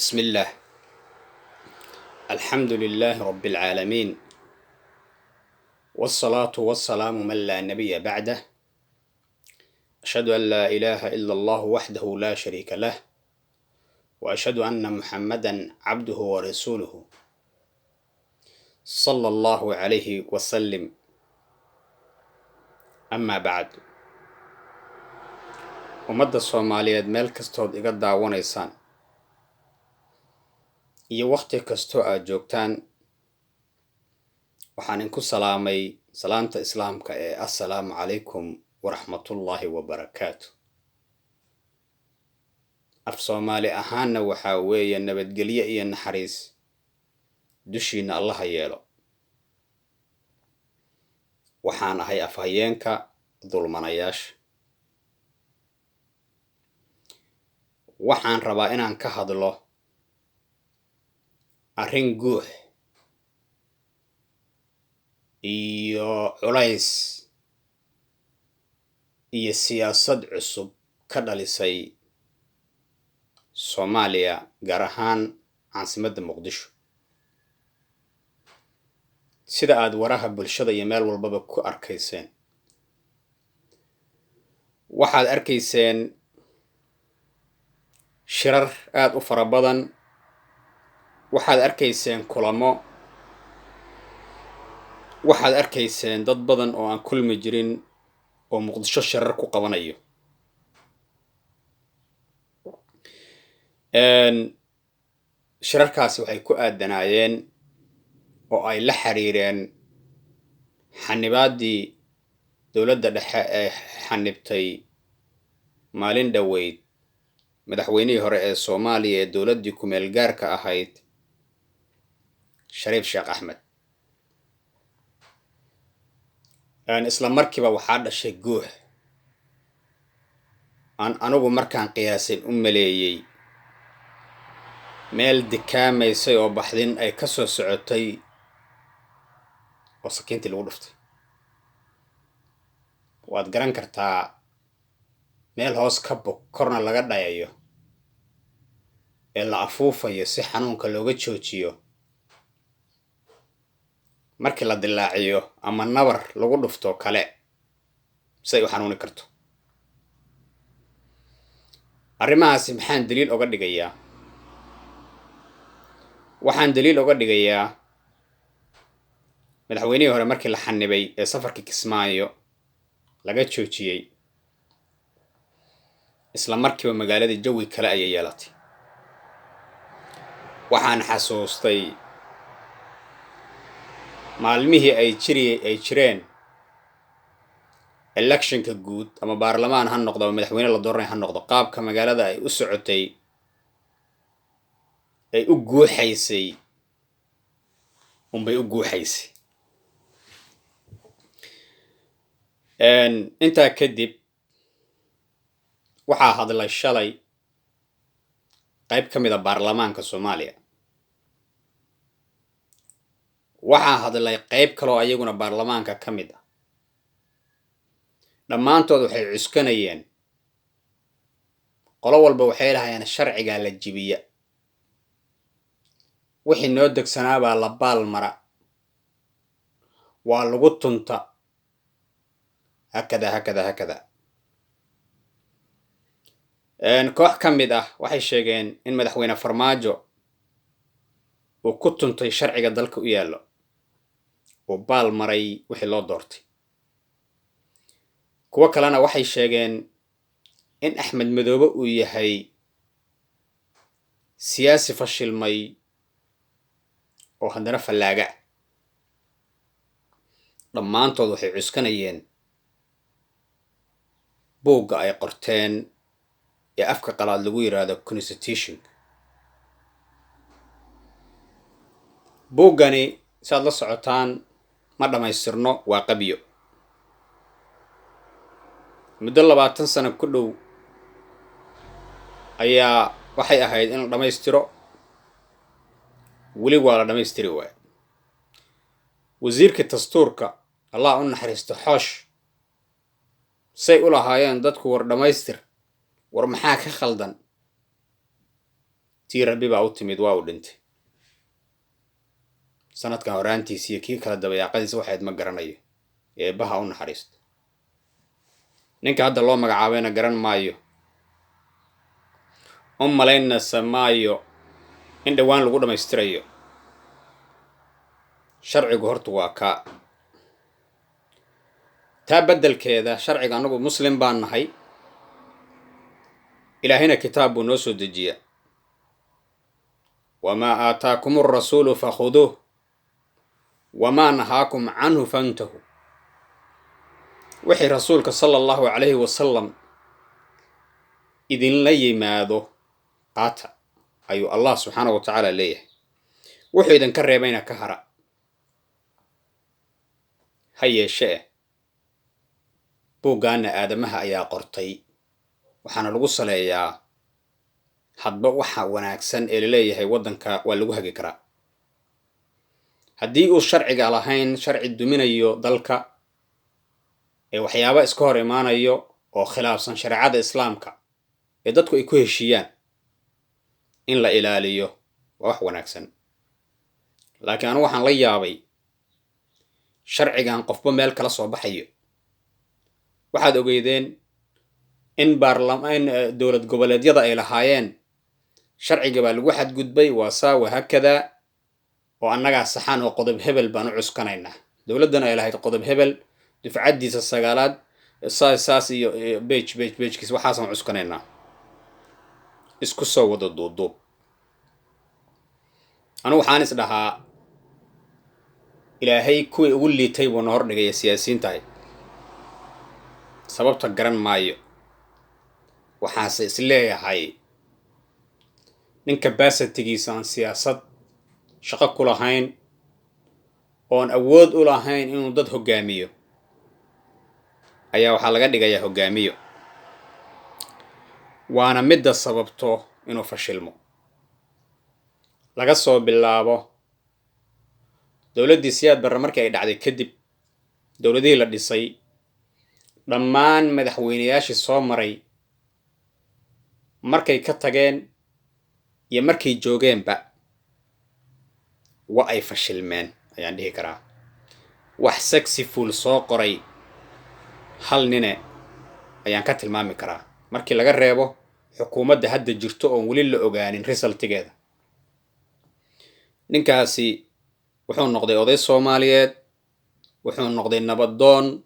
بسم الله. الحمد لله رب العالمين، والصلاة والسلام من لا نبي بعده. أشهد أن لا إله إلا الله وحده لا شريك له، وأشهد أن محمدا عبده ورسوله صلى الله عليه وسلم. أما بعد، ummadda Soomaaliyeed meel kastood iga daawanaysaan iyo waqti kastoo aad joogtaan, waxaan inku salaamay salaanta islaamka ee assalaamu calaykum waraxmatullaahi wabarakaatu. af Soomaali ahaanna waxaa weeye nabadgelyo iyo naxariis dushiina allaha yeelo. waxaan ahay afhayeenka dulmanayaasha. waxaan rabaa inaan ka hadlo arrin guux iyo culays iyo siyaasad cusub ka dhalisay Soomaaliya, gaar ahaan caasimadda Muqdisho. sida aad waraha bulshada iyo meel walbaba ku arkayseen, waxaad arkayseen shirar aad u fara badan, waxaad arkayseen kulamo, waxaad arkayseen dad badan oo aan kulmi jirin oo Muqdisho shirar ku qabanayo. shirarkaasi waxay ku aadanaayeen oo ay la xiriireen xanibaadii dowladda dhexe ee xanibtay maalin dhoweyd madaxweynihii hore ee Soomaaliya ee dowladdii ku-meel gaarka ahayd Shariif Sheekh Axmed. isla markiiba waxaa dhashay guux aan anigu markaan qiyaasin u maleeyey meel dikaamaysay oo baxdin ay ka soo socotay oo sakiintii lagu dhuftay. waad garan kartaa meel hoos ka bog korna laga dhayayo ee la afuufayo si xanuunka looga joojiyo. markii la dilaaciyo ama nabar lagu dhufto kale say u xanuuni karto. arrimahaasi maxaan daliil oga dhigayaa? waxaan daliil oga dhigayaa madaxweynihii hore markii la xanibay ee safarkii Kismaayo laga joojiyey, isla markiiba magaaladii jawi kale ayay yeelatay. waxaan xasuustay maalmihii ay jireen electionka guud ama baarlamaan ha noqdo ama madaxweyne la dooranay ha noqdo, qaabka magaalada ay u socotay ay u guuxaysay unbay u guuxaysay. intaa kadib waxaa hadlay shalay qayb ka mid a baarlamaanka Soomaaliya. waxaa hadlay qayb kaloo ayaguna baarlamaanka ka mid ah. dhammaantood waxay cuskanayeen, qolo walba waxay lahayeen sharcigaa la jibiya, wixii noo degsanaabaa la baal mara, waa lagu tunta, hakada. koox ka mid ah waxay sheegeen in madaxweyne Farmaajo uu ku tuntay sharciga dalka u yaallo oo baal maray wixii loo doortay. kuwo kalena waxay sheegeen in Axmed Madoobe uu yahay siyaasi fashilmay oo haddana fallaaga. dhammaantood waxay cuskanayeen buugga ay qorteen ee afka qalaad lagu yiraahdo constitution. buuggani saad la socotaan ma dhammaystirno, waa qabyo. muddo 20 sano ku dhow ayaa waxay ahayd in la dhammaystiro, weli waa la dhammaystiri waay. wasiirka dastuurka, allah u naxariisto, xoosh, say u lahaayeen dadku war dhammaystir, war maxaa ka khaldan, tii rabbi baa u timid waa u dhintay sanadkan horaantiisa iyo kii kala dabayaaqadiisa waxayd ma garanayo eebbaha u naxariisto ninka hadda loo magacaabayna garan maayo u malaynaysa maayo in dhowaan lagu dhammaystirayo sharcigu horta waa kaa taa beddelkeeda sharciga annagu muslim baan nahay ilaahina kitaab buu noo soo dejiya wamaa aataakum arasuulu fakhuduuh wamaa nahaakum canhu fantahu wixii rasuulka sala allahu calayhi wasalam idinla yimaado qaata ayuu allah subxaanahu wa tacaala leeyahay wuxuu idinka reebayna ka hara ha yeeshee buuggaana aadamaha ayaa qortay waxaana lagu saleeyaa hadba waxa wanaagsan ee laleeyahay waddanka waa lagu hagi karaa haddii uu sharciga lahayn sharci duminayo dalka ee waxyaaba iska hor imaanayo oo khilaafsan shareecada islaamka ee dadku ay ku heshiiyaan in la ilaaliyo waa wax wanaagsan laakiin anigu waxaan la yaabay sharcigan qofba meel kala soo baxayo waxaad ogeydeen in dowlad goboleedyada ay lahaayeen sharciga baa lagu xadgudbay waa saa wahakadaa oo annagaa saxaan oo qodob hebel baan u cuskanaynaa dowladdana ay lahayd qodob hebel dufcaddiisa 9aad saas iyo bejkiis waxaasaan cuskanaynaa isku soo wada duuduub anu waxaan is dhahaa ilaahay kuwii ugu liitay buu na hordhigaya siyaasiyiintahay sababta garan maayo waxaase is leeyahay ninka baasatigiisa aan siyaasad shaqo ku lahayn oon awood u lahayn inuu dad hoggaamiyo ayaa waxaa laga dhigayaa hoggaamiyo waana midda sababto inuu fashilmo laga soo bilaabo dowladdii siyaad barre markii ay dhacday kadib dowladihii la dhisay dhammaan madaxweynayaashii soo maray markay ka tageen iyo markay joogeenba wa ay fashilmeen ayaan dhihi karaa wax successful soo qoray hal nine ayaan ka tilmaami karaa markii laga reebo xukuumadda hadda jirto oon weli la ogaanin resultigeeda ninkaasi wuxuu noqday oday Soomaaliyeed wuxuu noqday nabadoon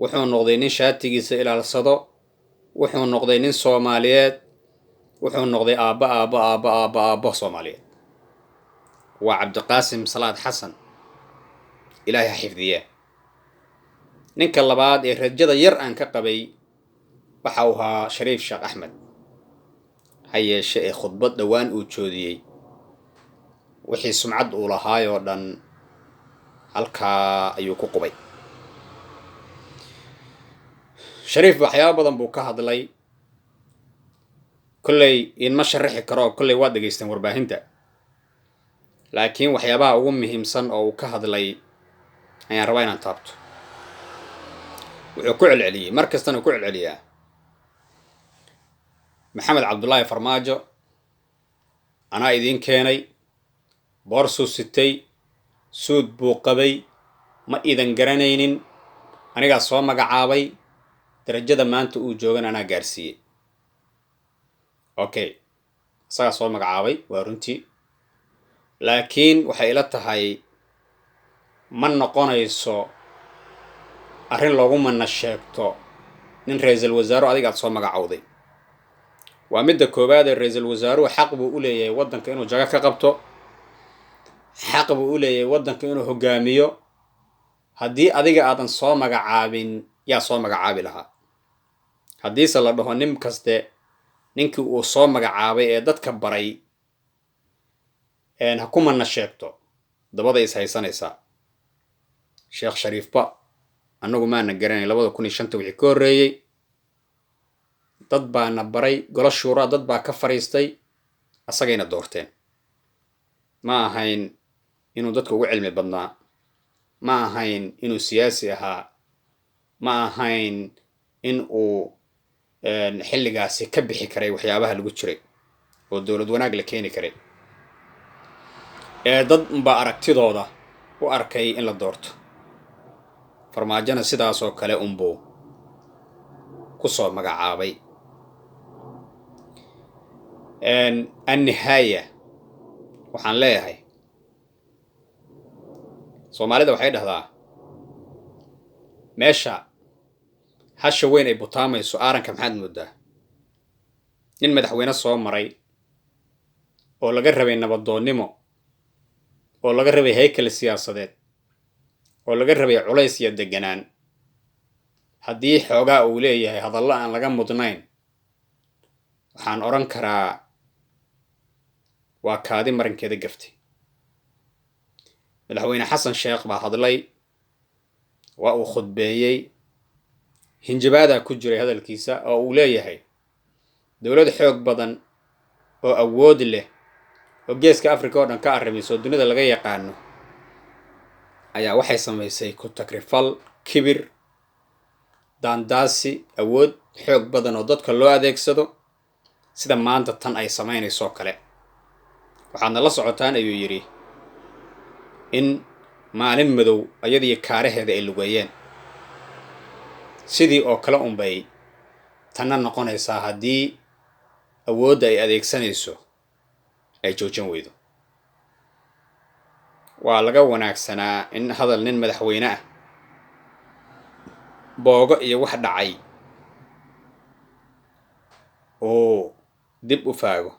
wuxuu noqday nin shaatigiisa ilaalsado wuxuu noqday nin Soomaaliyeed wuxuu noqday aabba Soomaaliyeed waa Cabdiqaasim Salaad Xasan ilaahay ha xifdiye ninka labaad ee rajada yar aan ka qabay waxa uu ahaa Shariif Sheekh Axmed ha yeeshee khudbad dhawaan uu joodiyey wixii sumcad uu lahaayoo dhan halkaa ayuu ku qubay Shariif waxyaabo badan buu ka hadlay kulley inma sharaxi karo kulley waad dhageysteen warbaahinta laakiin waxyaabaha ugu muhiimsan oo uu ka hadlay ayaan rabaa inaan taabto wuxuu ku celceliyey mar kastana ku celceliyaa maxamed cabdullaahi farmaajo anaa idiin keenay boorsuu sitay suud buu qabay ma idan garanaynin anigaa soo magacaabay darajada maanta uu joogan anaa gaarsiiyey okay isagaa soo magacaabay waa runtii laakiin waxay ila tahay ma noqonayso arrin loogu mana sheegto nin ra'iisul wasaare adiga aad soo magacawday waa midda koowaad ee ra'iisul wasaaruhu xaq buu u leeyahay waddanka inuu jaga ka qabto xaq buu u leeyahay waddanka inuu hoggaamiyo haddii adiga aadan soo magacaabin yaa soo magacaabi lahaa haddiise la dhaho nin kaste ninkii uu soo magacaabay ee dadka baray ha ku mana sheegto dabada is haysanaysaa Sheekh Shariifba annagu maana garanay 2005 wixii ka horreeyay dad baana baray golo shuura dad baa ka fariistay asagayna doorteen ma ahayn inuu dadku ugu cilmi badnaa ma ahayn inuu siyaasi ahaa ma ahayn in uu xilligaasi ka bixi karay waxyaabaha lagu jiray oo dowlad wanaag la keeni karay ee dad unbaa aragtidooda u arkay in la doorto. farmaajona sidaas oo kale unbuu ku soo magacaabay. annihaaya waxaan leeyahay soomaalida waxay dhahdaa meesha hasha weyn ay butaamayso aaranka maxaad moodaa. nin madaxweyne soo maray oo laga rabay nabadoonnimo, oo laga rabay haykal siyaasadeed, oo laga rabay culays iyo deganaan, haddii xoogaa uu leeyahay hadallo aan laga mudnayn, waxaan odhan karaa waa kaadi marinkeeda gaftay. madaxweyne xasan sheekh baa hadlay, waa uu khudbeeyey, hinjabaadaa ku jiray hadalkiisa oo uu leeyahay dowlad xoog badan oo awood leh oo geeska africa oo dhan ka arrimayso oo dunida laga yaqaano ayaa waxay samaysay ku takrifal, kibir, daandaasi, awood xoog badan oo dadka loo adeegsado sida maanta tan ay samaynayso kale. waxaadna la socotaan ayuu yidhi in maalin madow ayadii kaaraheeda ay lugeeyeen. sidii oo kale unbay tanna noqonaysaa haddii awoodda ay adeegsanayso ay joojin weydo. waa laga wanaagsanaa in hadal nin madaxweyne ah boogo iyo wax dhacay oo dib u faago.